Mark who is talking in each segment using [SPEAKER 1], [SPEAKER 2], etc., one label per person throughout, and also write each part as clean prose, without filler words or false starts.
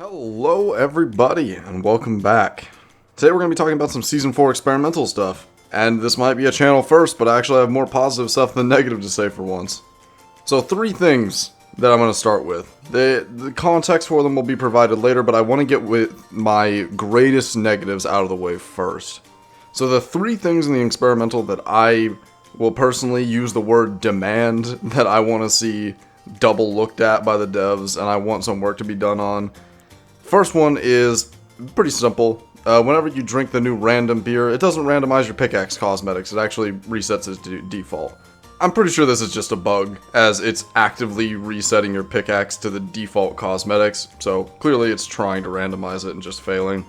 [SPEAKER 1] Hello everybody and welcome back. Today we're going to be talking about some Season 4 experimental stuff. And this might be a channel first, but I actually have more positive stuff than negative to say for once. So 3 things that I'm going to start with. The context for them will be provided later, but I want to get with my greatest negatives out of the way first. So the 3 things in the experimental that I will personally use the word demand that I want to see double looked at by the devs and I want some work to be done on. First one is pretty simple. Whenever you drink the new random beer, it doesn't randomize your pickaxe cosmetics, it actually resets as default. I'm pretty sure this is just a bug, as it's actively resetting your pickaxe to the default cosmetics, so clearly it's trying to randomize it and just failing.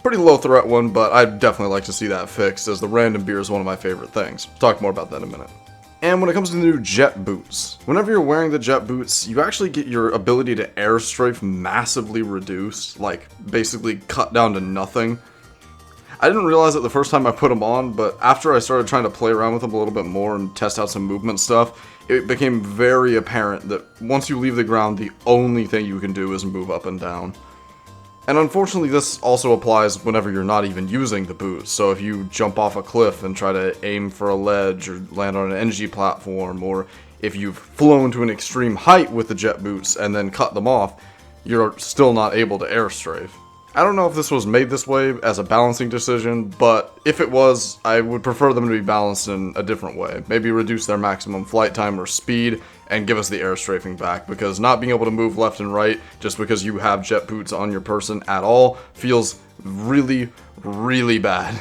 [SPEAKER 1] Pretty low threat one, but I'd definitely like to see that fixed, as the random beer is one of my favorite things. Talk more about that in a minute. And when it comes to the new jet boots, whenever you're wearing the jet boots, you actually get your ability to air strafe massively reduced, like basically cut down to nothing. I didn't realize it the first time I put them on, but after I started trying to play around with them a little bit more and test out some movement stuff, it became very apparent that once you leave the ground, the only thing you can do is move up and down. And unfortunately, this also applies whenever you're not even using the boots. So if you jump off a cliff and try to aim for a ledge or land on an energy platform, or if you've flown to an extreme height with the jet boots and then cut them off, you're still not able to air strafe. I don't know if this was made this way as a balancing decision, but if it was, I would prefer them to be balanced in a different way. Maybe reduce their maximum flight time or speed and give us the air strafing back, because not being able to move left and right just because you have jet boots on your person at all feels really, really bad.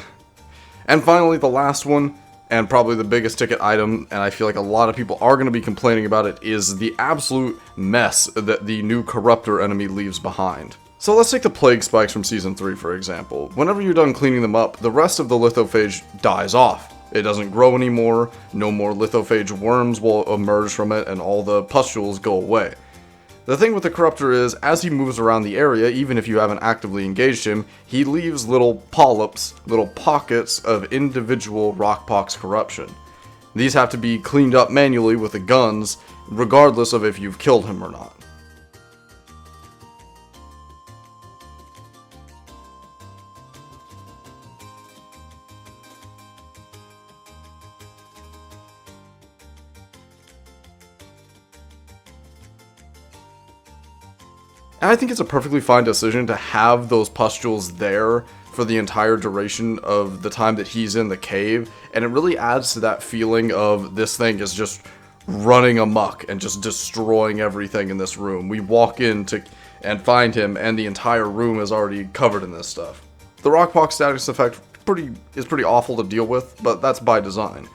[SPEAKER 1] And finally, the last one, and probably the biggest ticket item, and I feel like a lot of people are going to be complaining about it, is the absolute mess that the new corruptor enemy leaves behind. So let's take the plague spikes from Season 3 for example. Whenever you're done cleaning them up, the rest of the lithophage dies off. It doesn't grow anymore, no more lithophage worms will emerge from it, and all the pustules go away. The thing with the corruptor is, as he moves around the area, even if you haven't actively engaged him, he leaves little polyps, little pockets of individual rockpox corruption. These have to be cleaned up manually with the guns, regardless of if you've killed him or not. And I think it's a perfectly fine decision to have those pustules there for the entire duration of the time that he's in the cave, and it really adds to that feeling of this thing is just running amok and just destroying everything in this room. We walk in and find him, and the entire room is already covered in this stuff. The rockpox status effect is pretty awful to deal with, but that's by design.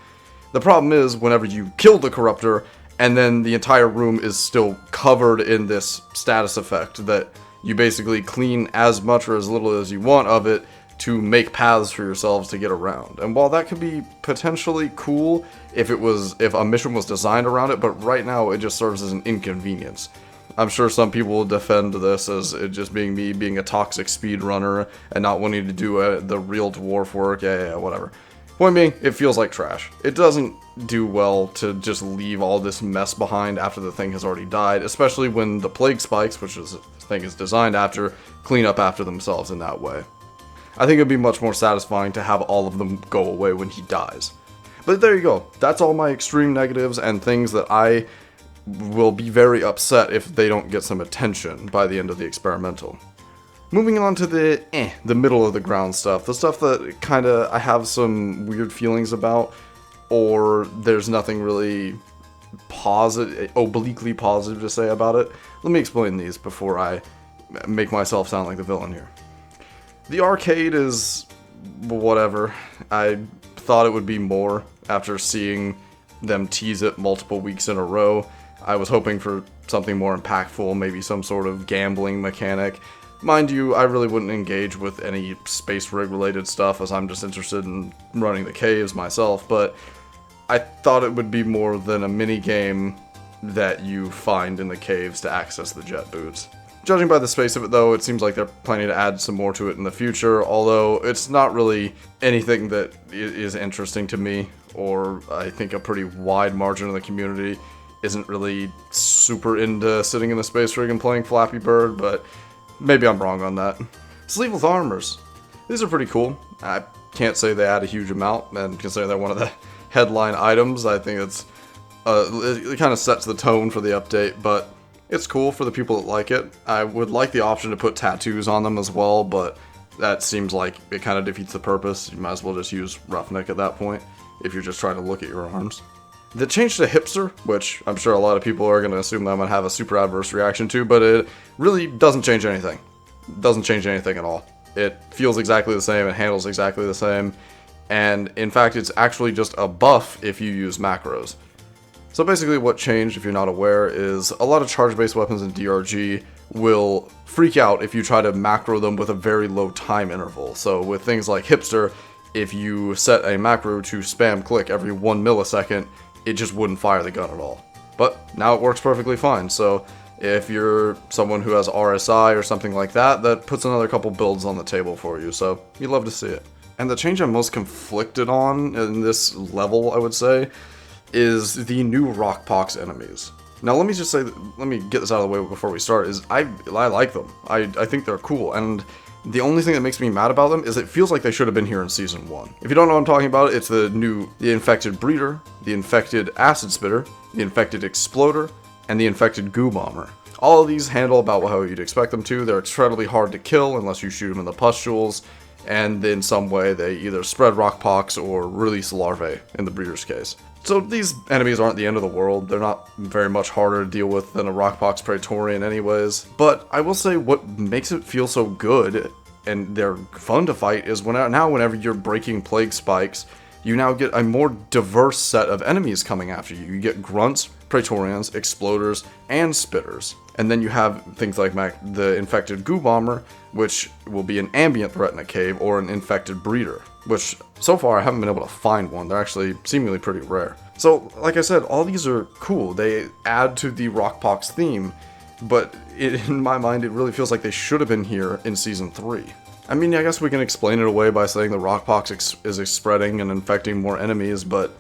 [SPEAKER 1] The problem is, whenever you kill the corruptor, and then the entire room is still covered in this status effect that you basically clean as much or as little as you want of it to make paths for yourselves to get around. And while that could be potentially cool if a mission was designed around it, but right now it just serves as an inconvenience. I'm sure some people will defend this as it just being me being a toxic speedrunner and not wanting to do the real dwarf work, yeah, whatever. Point being, it feels like trash. It doesn't do well to just leave all this mess behind after the thing has already died, especially when the plague spikes, which the thing is designed after, clean up after themselves in that way. I think it'd be much more satisfying to have all of them go away when he dies. But there you go. That's all my extreme negatives and things that I will be very upset if they don't get some attention by the end of the experimental. Moving on to the middle of the ground stuff, the stuff that kinda I have some weird feelings about, or there's nothing really obliquely positive to say about it. Let me explain these before I make myself sound like the villain here. The arcade is whatever. I thought it would be more after seeing them tease it multiple weeks in a row. I was hoping for something more impactful, maybe some sort of gambling mechanic. Mind you, I really wouldn't engage with any space rig related stuff as I'm just interested in running the caves myself, but I thought it would be more than a mini game that you find in the caves to access the jet boots. Judging by the space of it though, it seems like they're planning to add some more to it in the future, although it's not really anything that is interesting to me, or I think a pretty wide margin of the community isn't really super into sitting in the space rig and playing Flappy Bird, but maybe I'm wrong on that. Sleeveless armors. These are pretty cool. I can't say they add a huge amount, and considering they're one of the headline items, I think it kind of sets the tone for the update, but it's cool for the people that like it. I would like the option to put tattoos on them as well, but that seems like it kind of defeats the purpose. You might as well just use Roughneck at that point, if you're just trying to look at your arms. The change to Hipster, which I'm sure a lot of people are going to assume that I'm going to have a super adverse reaction to, but it really doesn't change anything. It doesn't change anything at all. It feels exactly the same, it handles exactly the same, and in fact it's actually just a buff if you use macros. So basically what changed, if you're not aware, is a lot of charge-based weapons in DRG will freak out if you try to macro them with a very low time interval. So with things like Hipster, if you set a macro to spam click every 1 millisecond, it just wouldn't fire the gun at all. But now it works perfectly fine, so if you're someone who has RSI or something like that, that puts another couple builds on the table for you, so you'd love to see it. And the change I'm most conflicted on in this level, I would say, is the new Rockpox enemies. Now let me just say, let me get this out of the way before we start, is I like them. I think they're cool, and the only thing that makes me mad about them is it feels like they should have been here in Season 1. If you don't know what I'm talking about, it's the Infected Breeder, the Infected Acid Spitter, the Infected Exploder, and the Infected Goo Bomber. All of these handle about how you'd expect them to. They're incredibly hard to kill unless you shoot them in the pustules, and in some way they either spread rockpox or release larvae, in the breeder's case. So these enemies aren't the end of the world. They're not very much harder to deal with than a rockpox praetorian anyways. But I will say what makes it feel so good, and they're fun to fight, is whenever you're breaking plague spikes, you now get a more diverse set of enemies coming after you. You get grunts, praetorians, exploders, and spitters. And then you have things like the infected goo bomber, which will be an ambient threat in a cave, or an infected breeder, which so far I haven't been able to find one. They're actually seemingly pretty rare. So, like I said, all these are cool. They add to the Rockpox theme, but in my mind, it really feels like they should have been here in Season 3. I mean, I guess we can explain it away by saying the Rockpox is spreading and infecting more enemies, but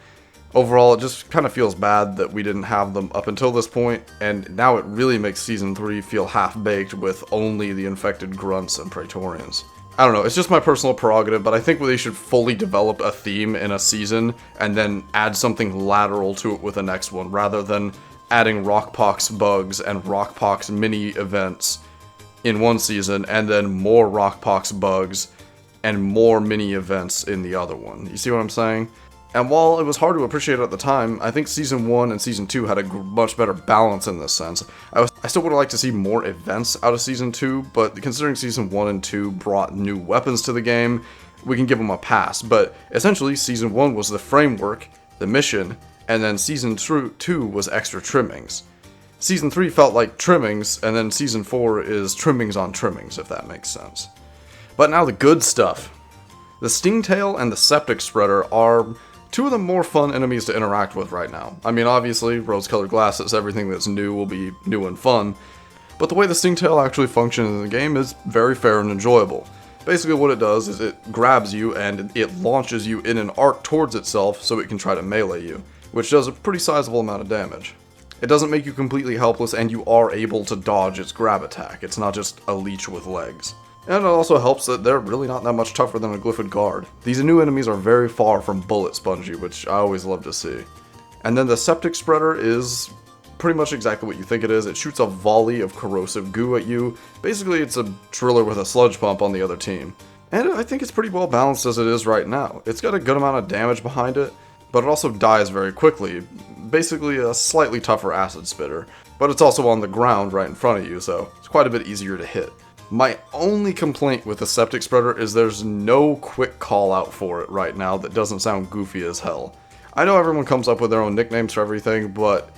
[SPEAKER 1] overall, it just kind of feels bad that we didn't have them up until this point, and now it really makes Season 3 feel half-baked with only the infected grunts and praetorians. I don't know, it's just my personal prerogative, but I think they should fully develop a theme in a season and then add something lateral to it with the next one, rather than adding Rockpox bugs and Rockpox mini-events in one season, and then more Rockpox bugs and more mini-events in the other one. You see what I'm saying? And while it was hard to appreciate at the time, I think Season 1 and Season 2 had a much better balance in this sense. I still would have liked to see more events out of Season 2, but considering Season 1 and 2 brought new weapons to the game, we can give them a pass. But essentially, Season 1 was the framework, the mission, and then Season 2 was extra trimmings. Season 3 felt like trimmings, and then Season 4 is trimmings on trimmings, if that makes sense. But now the good stuff. The Stingtail and the Septic Spreader are two of the more fun enemies to interact with right now. I mean, obviously, rose-colored glasses, everything that's new will be new and fun, but the way the Stingtail actually functions in the game is very fair and enjoyable. Basically what it does is it grabs you and it launches you in an arc towards itself so it can try to melee you, which does a pretty sizable amount of damage. It doesn't make you completely helpless, and you are able to dodge its grab attack. It's not just a leech with legs. And it also helps that they're really not that much tougher than a Glyphid Guard. These new enemies are very far from bullet spongy, which I always love to see. And then the Septic Spreader is pretty much exactly what you think it is. It shoots a volley of corrosive goo at you. Basically, it's a driller with a sludge pump on the other team. And I think it's pretty well balanced as it is right now. It's got a good amount of damage behind it, but it also dies very quickly. Basically a slightly tougher acid spitter, but it's also on the ground right in front of you, so it's quite a bit easier to hit. My only complaint with the Septic Spreader is there's no quick call out for it right now that doesn't sound goofy as hell. I know everyone comes up with their own nicknames for everything, but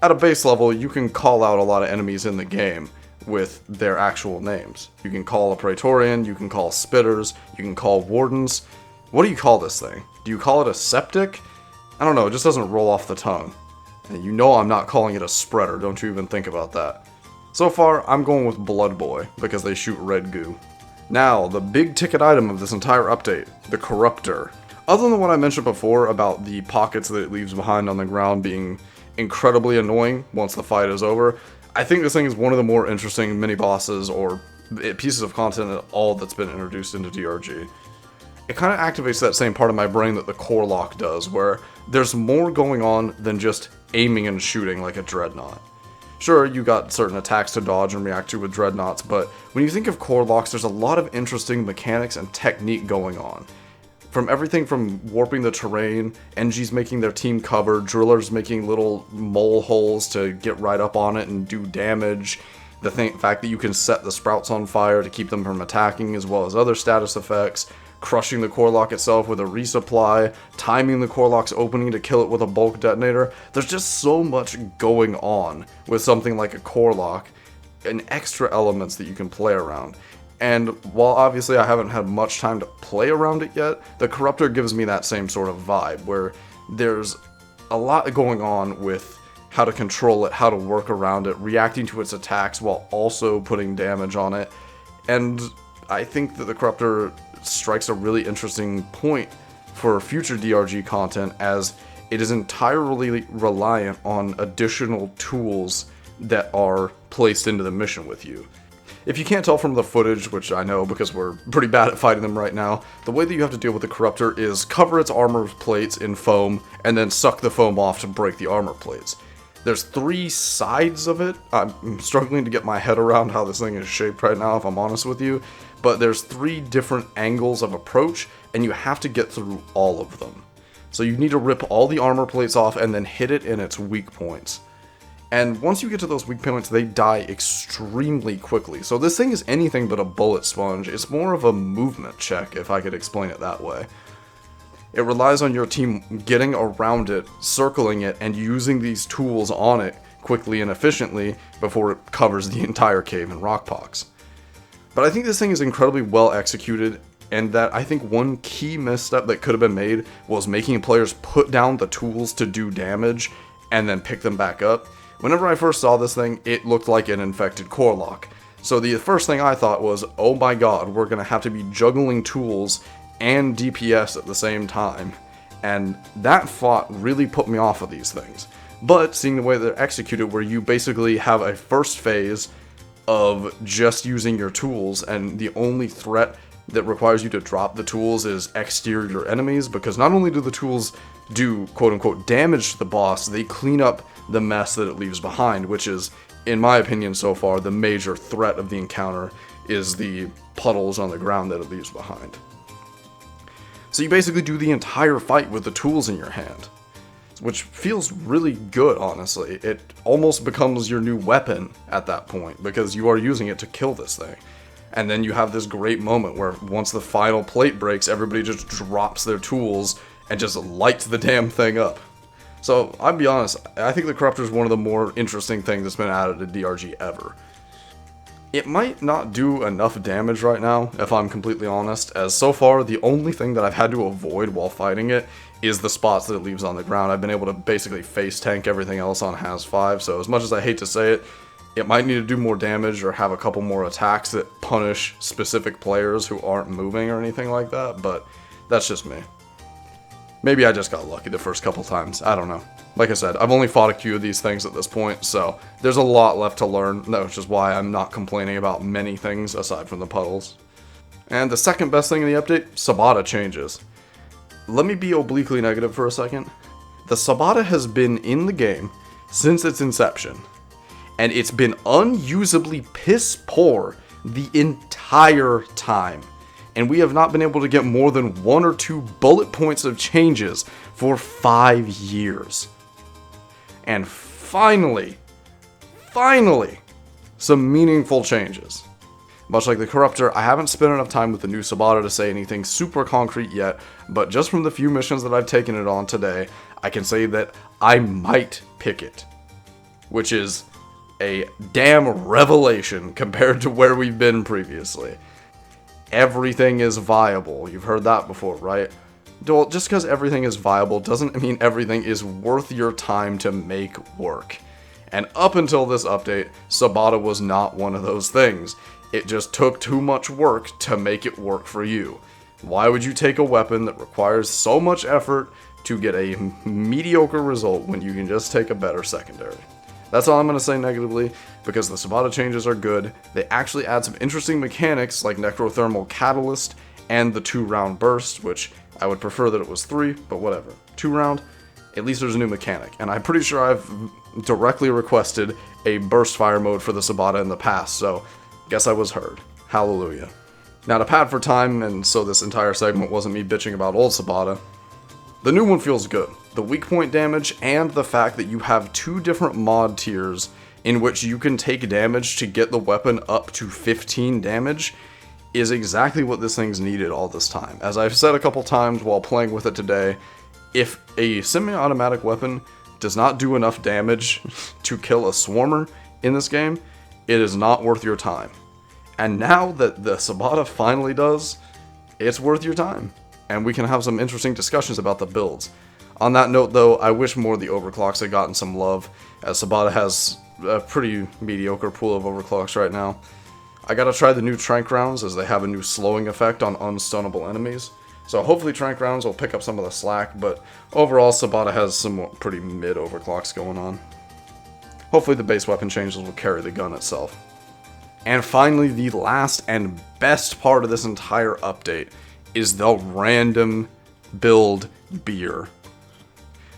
[SPEAKER 1] at a base level, you can call out a lot of enemies in the game with their actual names. You can call a Praetorian, you can call Spitters, you can call Wardens. What do you call this thing? Do you call it a Septic? I don't know, it just doesn't roll off the tongue. And you know I'm not calling it a Spreader, don't you even think about that. So far, I'm going with Blood Boy, because they shoot red goo. Now, the big ticket item of this entire update, the Corruptor. Other than what I mentioned before about the pockets that it leaves behind on the ground being incredibly annoying once the fight is over, I think this thing is one of the more interesting mini-bosses or pieces of content at all that's been introduced into DRG. It kind of activates that same part of my brain that the core lock does, where there's more going on than just aiming and shooting like a dreadnought. Sure, you got certain attacks to dodge and react to with dreadnoughts, but when you think of core locks, there's a lot of interesting mechanics and technique going on. From everything from warping the terrain, NGs making their team cover, drillers making little mole holes to get right up on it and do damage, the fact that you can set the sprouts on fire to keep them from attacking, as well as other status effects, crushing the core lock itself with a resupply, timing the core lock's opening to kill it with a bulk detonator. There's just so much going on with something like a core lock, and extra elements that you can play around. And while obviously I haven't had much time to play around it yet, the Corruptor gives me that same sort of vibe, where there's a lot going on with how to control it, how to work around it, reacting to its attacks while also putting damage on it. And I think that the Corruptor strikes a really interesting point for future DRG content, as it is entirely reliant on additional tools that are placed into the mission with you. If you can't tell from the footage, which I know because we're pretty bad at fighting them right now, the way that you have to deal with the Corruptor is cover its armor plates in foam, and then suck the foam off to break the armor plates. There's 3 sides of it. I'm struggling to get my head around how this thing is shaped right now, if I'm honest with you, but there's 3 different angles of approach, and you have to get through all of them. So you need to rip all the armor plates off and then hit it in its weak points. And once you get to those weak points, they die extremely quickly. So this thing is anything but a bullet sponge. It's more of a movement check, if I could explain it that way. It relies on your team getting around it, circling it, and using these tools on it quickly and efficiently before it covers the entire cave in rockpox. But I think this thing is incredibly well executed, and that I think one key misstep that could have been made was making players put down the tools to do damage and then pick them back up. Whenever I first saw this thing, it looked like an infected core lock. So the first thing I thought was, oh my god, we're going to have to be juggling tools and DPS at the same time. And that thought really put me off of these things. But seeing the way they're executed, where you basically have a first phase of just using your tools, and the only threat that requires you to drop the tools is exterior enemies, because not only do the tools do quote-unquote damage to the boss, they clean up the mess that it leaves behind, which is, in my opinion so far, the major threat of the encounter is the puddles on the ground that it leaves behind. So you basically do the entire fight with the tools in your hand, which feels really good, honestly. It almost becomes your new weapon at that point, because you are using it to kill this thing. And then you have this great moment where once the final plate breaks, everybody just drops their tools and just lights the damn thing up. So, I'll be honest, I think the Corruptor is one of the more interesting things that's been added to DRG ever. It might not do enough damage right now, if I'm completely honest, as so far the only thing that I've had to avoid while fighting it is the spots that it leaves on the ground. I've been able to basically face tank everything else on Has 5, so as much as I hate to say it, it might need to do more damage or have a couple more attacks that punish specific players who aren't moving or anything like that, but that's just me. Maybe I just got lucky the first couple times, I don't know. Like I said, I've only fought a few of these things at this point, so there's a lot left to learn, which is why I'm not complaining about many things aside from the puddles. And the second best thing in the update, Sabata changes. Let me be obliquely negative for a second. The Sabata has been in the game since its inception, and it's been unusably piss poor the entire time. And we have not been able to get more than 1 or 2 bullet points of changes for 5 years. And finally, some meaningful changes. Much like the Corruptor, I haven't spent enough time with the new Sabata to say anything super concrete yet, but just from the few missions that I've taken it on today, I can say that I might pick it. Which is a damn revelation compared to where we've been previously. Everything is viable. You've heard that before, right? Well, just because everything is viable doesn't mean everything is worth your time to make work. And up until this update, Sabata was not one of those things. It just took too much work to make it work for you. Why would you take a weapon that requires so much effort to get a mediocre result when you can just take a better secondary? That's all I'm going to say negatively, because the Sabata changes are good. They actually add some interesting mechanics like Necrothermal Catalyst and the 2-round burst, which I would prefer that it was 3, but whatever. 2-round, at least there's a new mechanic. And I'm pretty sure I've directly requested a burst fire mode for the Sabata in the past, so guess I was heard. Hallelujah. Now, to pad for time, and so this entire segment wasn't me bitching about old Sabata, the new one feels good. The weak point damage and the fact that you have 2 different mod tiers in which you can take damage to get the weapon up to 15 damage is exactly what this thing's needed all this time. As I've said a couple times while playing with it today, if a semi-automatic weapon does not do enough damage to kill a swarmer in this game, it is not worth your time. And now that the Sabata finally does, it's worth your time. And we can have some interesting discussions about the builds. On that note, though, I wish more of the overclocks had gotten some love, as Sabata has a pretty mediocre pool of overclocks right now. I gotta try the new tranq rounds, as they have a new slowing effect on unstunnable enemies. So hopefully tranq rounds will pick up some of the slack, but overall Sabata has some pretty mid overclocks going on. Hopefully the base weapon changes will carry the gun itself. And finally, the last and best part of this entire update is the random build beer.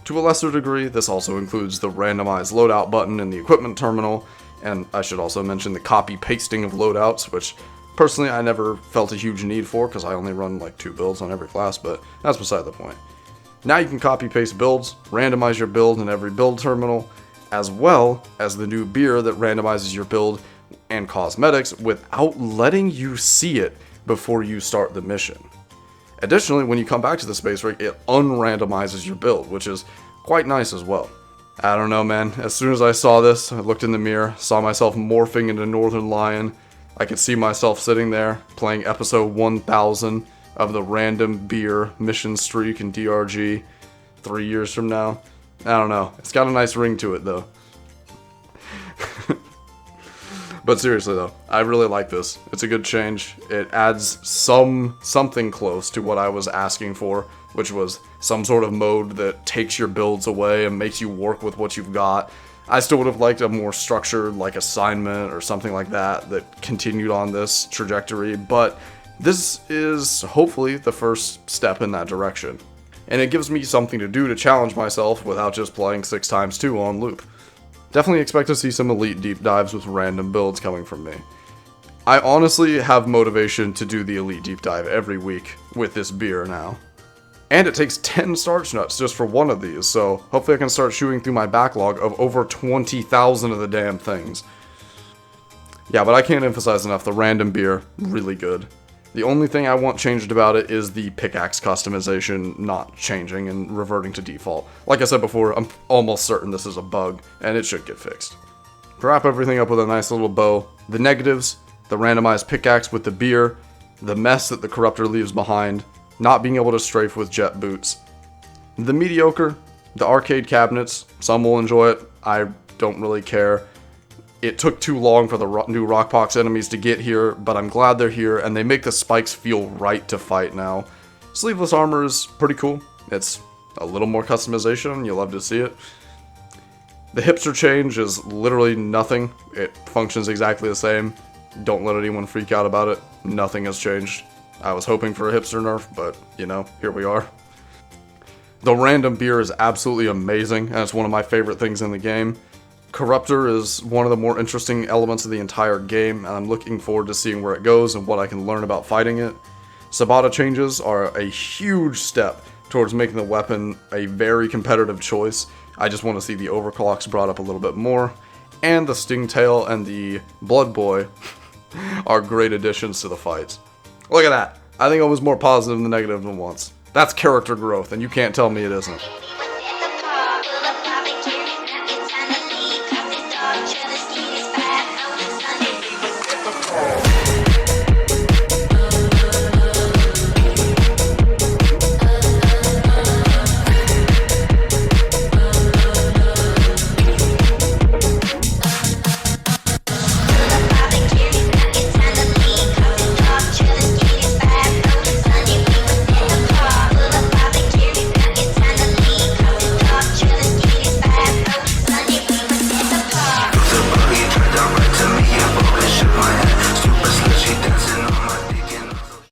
[SPEAKER 1] To a lesser degree, this also includes the randomized loadout button in the equipment terminal, and I should also mention the copy pasting of loadouts, which personally I never felt a huge need for because I only run like 2 builds on every class, but that's beside the point. Now you can copy paste builds, randomize your build in every build terminal, as well as the new beer that randomizes your build and cosmetics without letting you see it before you start the mission. Additionally, when you come back to the space rig, it unrandomizes your build, which is quite nice as well. I don't know, man. As soon as I saw this, I looked in the mirror, saw myself morphing into Northern Lion. I could see myself sitting there, playing episode 1000 of the random beer mission streak in DRG 3 years from now. I don't know. It's got a nice ring to it, though. But seriously though, I really like this. It's a good change. It adds something close to what I was asking for, which was some sort of mode that takes your builds away and makes you work with what you've got. I still would have liked a more structured, like, assignment or something like that that continued on this trajectory, but this is hopefully the first step in that direction. And it gives me something to do to challenge myself without just playing 6x2 on loop. Definitely expect to see some elite deep dives with random builds coming from me. I honestly have motivation to do the elite deep dive every week with this beer now. And it takes 10 starch nuts just for one of these, so hopefully I can start chewing through my backlog of over 20,000 of the damn things. Yeah, but I can't emphasize enough, the random beer, really good. The only thing I want changed about it is the pickaxe customization not changing and reverting to default. Like I said before, I'm almost certain this is a bug, and it should get fixed. To wrap everything up with a nice little bow, the negatives, the randomized pickaxe with the beer, the mess that the Corruptor leaves behind, not being able to strafe with jet boots. The mediocre, the arcade cabinets, some will enjoy it, I don't really care. It took too long for the new Rockpox enemies to get here, but I'm glad they're here, and they make the spikes feel right to fight now. Sleeveless armor is pretty cool. It's a little more customization, you'll love to see it. The hipster change is literally nothing. It functions exactly the same. Don't let anyone freak out about it. Nothing has changed. I was hoping for a hipster nerf, but, you know, here we are. The random beer is absolutely amazing, and it's one of my favorite things in the game. Corruptor is one of the more interesting elements of the entire game, and I'm looking forward to seeing where it goes and what I can learn about fighting it. Sabata changes are a huge step towards making the weapon a very competitive choice. I just want to see the overclocks brought up a little bit more, and the Stingtail and the Blood Boy are great additions to the fights. Look at that! I think I was more positive than negative than once. That's character growth, and you can't tell me it isn't.